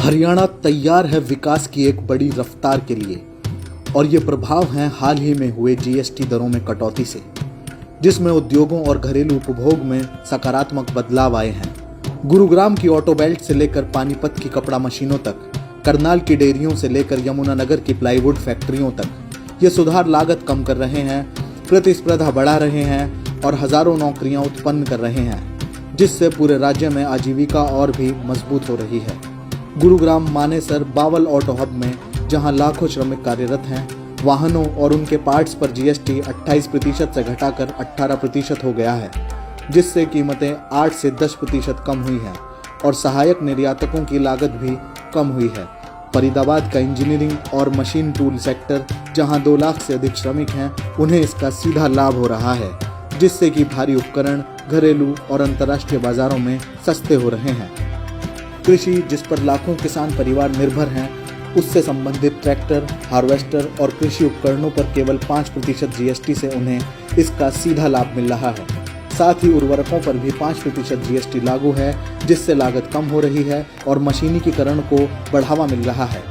हरियाणा तैयार है विकास की एक बड़ी रफ्तार के लिए और ये प्रभाव हैं हाल ही में हुए जीएसटी दरों में कटौती से, जिसमें उद्योगों और घरेलू उपभोग में सकारात्मक बदलाव आए हैं। गुरुग्राम की ऑटो बेल्ट से लेकर पानीपत की कपड़ा मशीनों तक, करनाल की डेयरियों से लेकर यमुनानगर की प्लाईवुड फैक्ट्रियों तक ये सुधार लागत कम कर रहे हैं, प्रतिस्पर्धा बढ़ा रहे हैं और हजारों नौकरियां उत्पन्न कर रहे हैं, जिससे पूरे राज्य में आजीविका और भी मजबूत हो रही है। गुरुग्राम मानेसर बावल ऑटो हब में जहां लाखों श्रमिक कार्यरत हैं, वाहनों और उनके पार्ट्स पर जीएसटी 28% से घटाकर 18% हो गया है, जिससे कीमतें 8 से 10% कम हुई हैं और सहायक निर्यातकों की लागत भी कम हुई है। फरीदाबाद का इंजीनियरिंग और मशीन टूल सेक्टर, जहां 2 लाख से अधिक श्रमिक हैं, उन्हें इसका सीधा लाभ हो रहा है, जिससे कि भारी उपकरण घरेलू और अंतर्राष्ट्रीय बाजारों में सस्ते हो रहे हैं। कृषि, जिस पर लाखों किसान परिवार निर्भर हैं, उससे संबंधित ट्रैक्टर, हार्वेस्टर और कृषि उपकरणों पर केवल 5% जीएसटी से उन्हें इसका सीधा लाभ मिल रहा है। साथ ही उर्वरकों पर भी 5% जीएसटी लागू है, जिससे लागत कम हो रही है और मशीनीकरण को बढ़ावा मिल रहा है।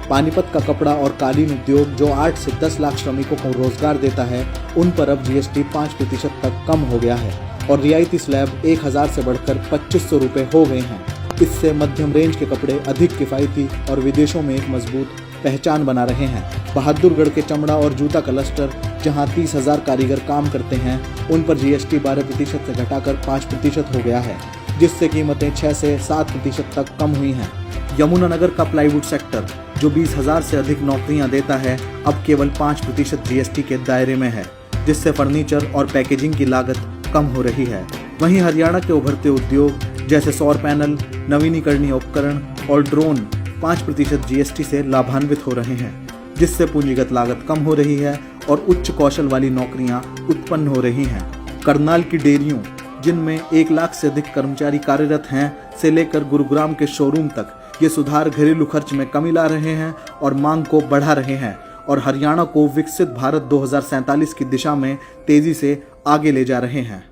पानीपत का कपड़ा और कालीन उद्योग, जो 8 से 10 लाख श्रमिकों को रोजगार देता है, उन पर अब जीएसटी 5% तक कम हो गया है और रियायती स्लैब 1000 से बढ़कर 2500 रुपये हो गए हैं। इससे मध्यम रेंज के कपड़े अधिक किफ़ायती और विदेशों में एक मजबूत पहचान बना रहे हैं। बहादुरगढ़ के चमड़ा और जूता क्लस्टर, जहां 30,000 कारीगर काम करते हैं, उन पर जीएसटी 12% से घटाकर 5% हो गया है, जिससे कीमतें 6 से 7% तक कम हुई हैं। यमुनानगर का प्लाईवुड सेक्टर, जो 20,000 से अधिक नौकरियां देता है, अब केवल 5% जीएसटी के दायरे में है, जिससे फर्नीचर और पैकेजिंग की लागत कम हो रही है। वहीं हरियाणा के उभरते उद्योग जैसे सौर पैनल, नवीनीकरणीय उपकरण और ड्रोन 5% जीएसटी से लाभान्वित हो रहे हैं, जिससे पूंजीगत लागत कम हो रही है और उच्च कौशल वाली नौकरियां उत्पन्न हो रही हैं। करनाल की डेयरियों, जिनमें 1 लाख से अधिक कर्मचारी कार्यरत हैं, से लेकर गुरुग्राम के शोरूम तक ये सुधार घरेलू खर्च में कमी ला रहे हैं और मांग को बढ़ा रहे हैं और हरियाणा को विकसित भारत 2047 की दिशा में तेजी से आगे ले जा रहे हैं।